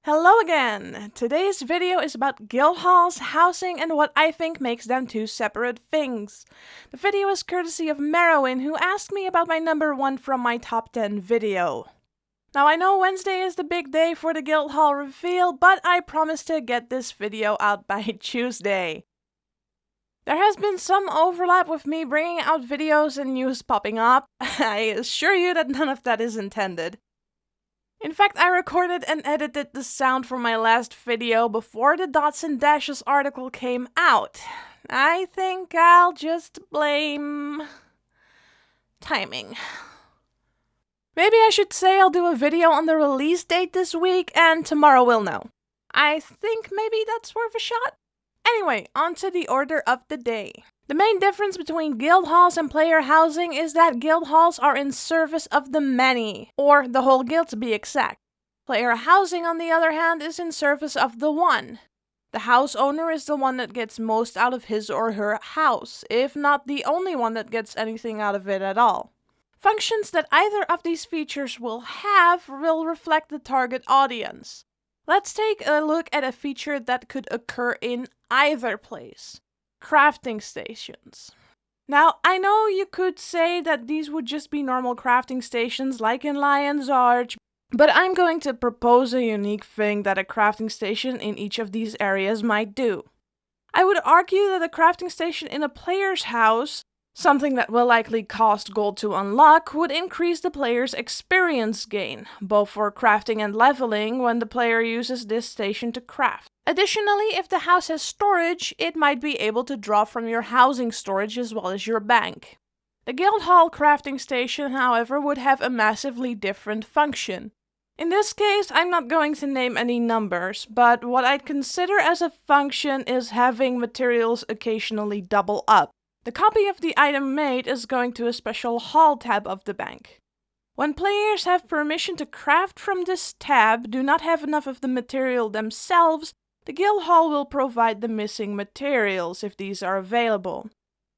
Hello again! Today's video is about guild halls, housing, and what I think makes them two separate things. The video is courtesy of Merowin, who asked me about my number 1 from my top 10 video. Now I know Wednesday is the big day for the guild hall reveal, but I promised to get this video out by Tuesday. There has been some overlap with me bringing out videos and news popping up. I assure you that none of that is intended. In fact, I recorded and edited the sound for my last video before the Dots and Dashes article came out. I think I'll just blame timing. Maybe I should say I'll do a video on the release date this week and tomorrow we'll know. I think maybe that's worth a shot. Anyway, on to the order of the day. The main difference between guild halls and player housing is that guild halls are in service of the many, or the whole guild to be exact. Player housing, on the other hand, is in service of the one. The house owner is the one that gets most out of his or her house, if not the only one that gets anything out of it at all. Functions that either of these features will have will reflect the target audience. Let's take a look at a feature that could occur in either place. Crafting stations. Now, I know you could say that these would just be normal crafting stations like in Lion's Arch, but I'm going to propose a unique thing that a crafting station in each of these areas might do. I would argue that a crafting station in a player's house, something that will likely cost gold to unlock, would increase the player's experience gain, both for crafting and leveling when the player uses this station to craft. Additionally, if the house has storage, it might be able to draw from your housing storage as well as your bank. The guild hall crafting station, however, would have a massively different function. In this case, I'm not going to name any numbers, but what I'd consider as a function is having materials occasionally double up. The copy of the item made is going to a special hall tab of the bank. When players have permission to craft from this tab, do not have enough of the material themselves, the guild hall will provide the missing materials if these are available.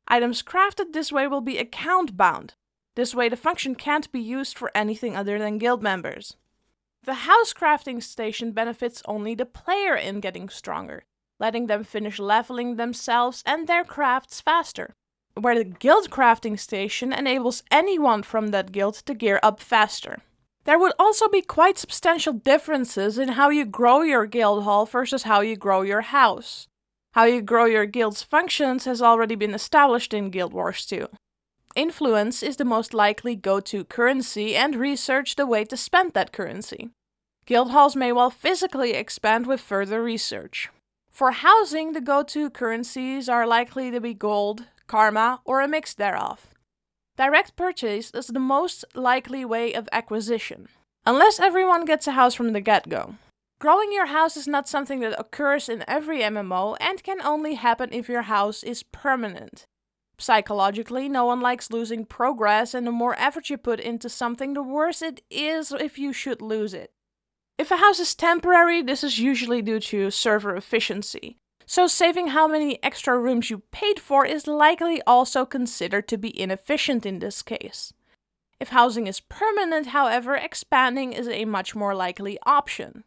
Items crafted this way will be account bound. This way the function can't be used for anything other than guild members. The house crafting station benefits only the player in getting stronger, letting them finish leveling themselves and their crafts faster. Where the guild crafting station enables anyone from that guild to gear up faster. There would also be quite substantial differences in how you grow your guild hall versus how you grow your house. How you grow your guild's functions has already been established in Guild Wars 2. Influence is the most likely go-to currency and research the way to spend that currency. Guild halls may well physically expand with further research. For housing, the go-to currencies are likely to be gold, karma, or a mix thereof. Direct purchase is the most likely way of acquisition, unless everyone gets a house from the get-go. Growing your house is not something that occurs in every MMO and can only happen if your house is permanent. Psychologically, no one likes losing progress, and the more effort you put into something, the worse it is if you should lose it. If a house is temporary, this is usually due to server efficiency. So saving how many extra rooms you paid for is likely also considered to be inefficient in this case. If housing is permanent, however, expanding is a much more likely option.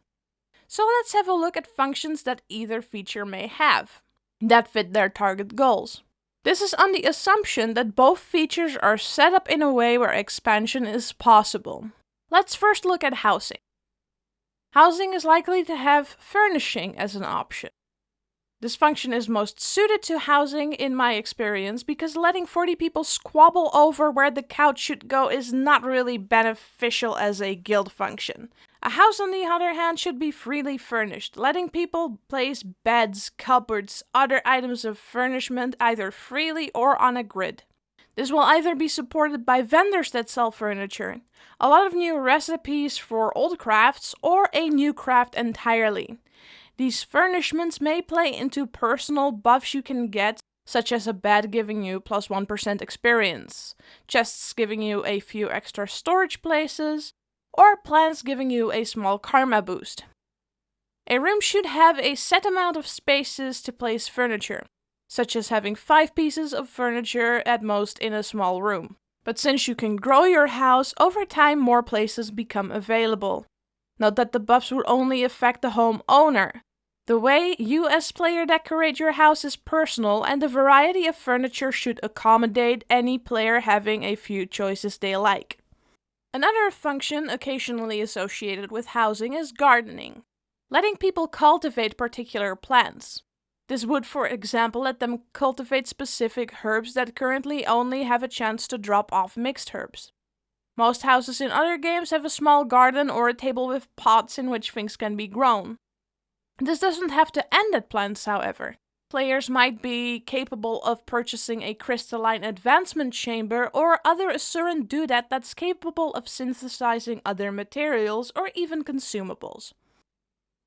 So let's have a look at functions that either feature may have, that fit their target goals. This is on the assumption that both features are set up in a way where expansion is possible. Let's first look at housing. Housing is likely to have furnishing as an option. This function is most suited to housing in my experience because letting 40 people squabble over where the couch should go is not really beneficial as a guild function. A house, on the other hand, should be freely furnished, letting people place beds, cupboards, other items of furnishment either freely or on a grid. This will either be supported by vendors that sell furniture, a lot of new recipes for old crafts, or a new craft entirely. These furnishments may play into personal buffs you can get, such as a bed giving you plus 1% experience, chests giving you a few extra storage places, or plants giving you a small karma boost. A room should have a set amount of spaces to place furniture, such as having 5 pieces of furniture at most in a small room. But since you can grow your house, over time more places become available. Note that the buffs would only affect the homeowner. The way you as player decorate your house is personal, and the variety of furniture should accommodate any player having a few choices they like. Another function occasionally associated with housing is gardening, letting people cultivate particular plants. This would, for example, let them cultivate specific herbs that currently only have a chance to drop off mixed herbs. Most houses in other games have a small garden or a table with pots in which things can be grown. This doesn't have to end at plants, however. Players might be capable of purchasing a crystalline advancement chamber or other Asuran doodad that's capable of synthesizing other materials or even consumables.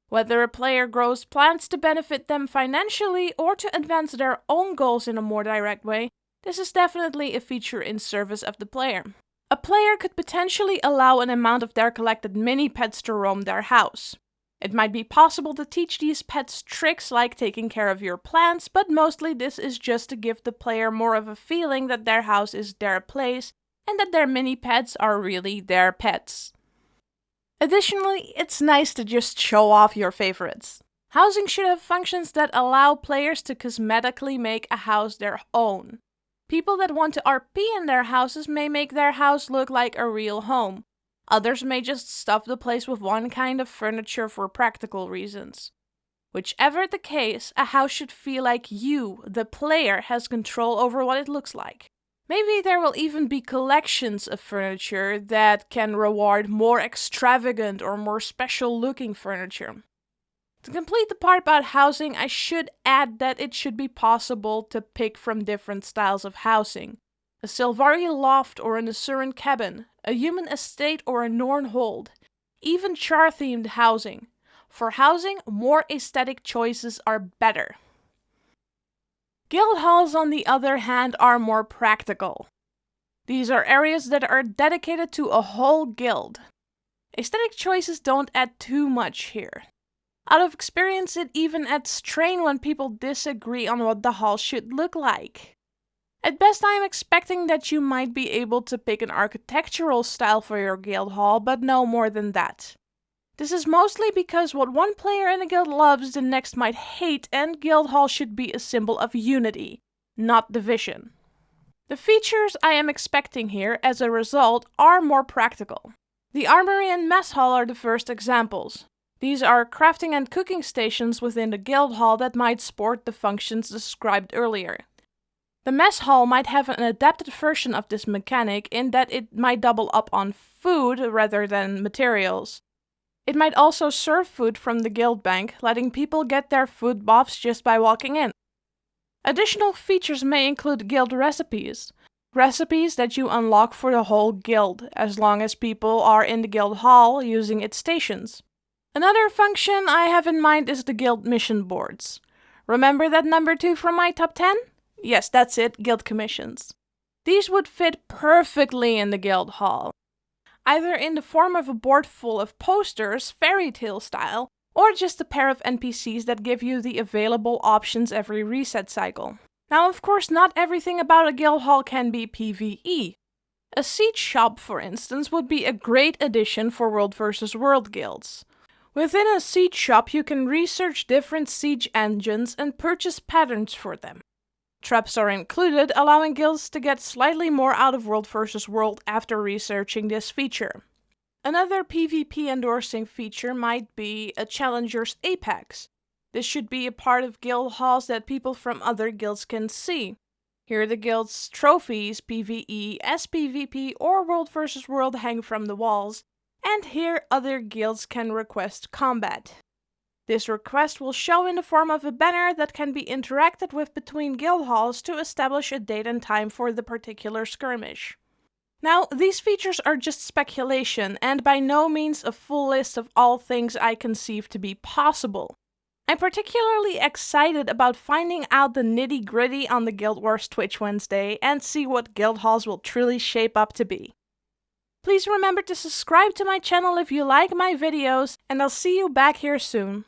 Whether a player grows plants to benefit them financially or to advance their own goals in a more direct way, this is definitely a feature in service of the player. A player could potentially allow an amount of their collected mini-pets to roam their house. It might be possible to teach these pets tricks like taking care of your plants, but mostly this is just to give the player more of a feeling that their house is their place and that their mini-pets are really their pets. Additionally, it's nice to just show off your favorites. Housing should have functions that allow players to cosmetically make a house their own. People that want to RP in their houses may make their house look like a real home. Others may just stuff the place with one kind of furniture for practical reasons. Whichever the case, a house should feel like you, the player, has control over what it looks like. Maybe there will even be collections of furniture that can reward more extravagant or more special looking furniture. To complete the part about housing, I should add that it should be possible to pick from different styles of housing. A Sylvari loft or an Asuran cabin, a human estate or a Norn hold, even char-themed housing. For housing, more aesthetic choices are better. Guild halls, on the other hand, are more practical. These are areas that are dedicated to a whole guild. Aesthetic choices don't add too much here. Out of experience, it even adds strain when people disagree on what the hall should look like. At best, I am expecting that you might be able to pick an architectural style for your guild hall, but no more than that. This is mostly because what one player in a guild loves, the next might hate, and guild hall should be a symbol of unity, not division. The features I am expecting here, as a result, are more practical. The armory and mess hall are the first examples. These are crafting and cooking stations within the guild hall that might sport the functions described earlier. The mess hall might have an adapted version of this mechanic in that it might double up on food rather than materials. It might also serve food from the guild bank, letting people get their food buffs just by walking in. Additional features may include guild recipes. Recipes that you unlock for the whole guild, as long as people are in the guild hall using its stations. Another function I have in mind is the guild mission boards. Remember that number 2 from my top 10? Yes, that's it, guild commissions. These would fit perfectly in the guild hall, either in the form of a board full of posters, fairy tale style, or just a pair of NPCs that give you the available options every reset cycle. Now, of course, not everything about a guild hall can be PvE. A siege shop, for instance, would be a great addition for World vs. World guilds. Within a siege shop, you can research different siege engines and purchase patterns for them. Traps are included, allowing guilds to get slightly more out of World vs. World after researching this feature. Another PvP endorsing feature might be a Challenger's Apex. This should be a part of guild halls that people from other guilds can see. Here the guild's trophies, PvE, SPVP, or World vs. World hang from the walls, and here other guilds can request combat. This request will show in the form of a banner that can be interacted with between guild halls to establish a date and time for the particular skirmish. Now, these features are just speculation, and by no means a full list of all things I conceive to be possible. I'm particularly excited about finding out the nitty-gritty on the Guild Wars Twitch Wednesday and see what guild halls will truly shape up to be. Please remember to subscribe to my channel if you like my videos, and I'll see you back here soon.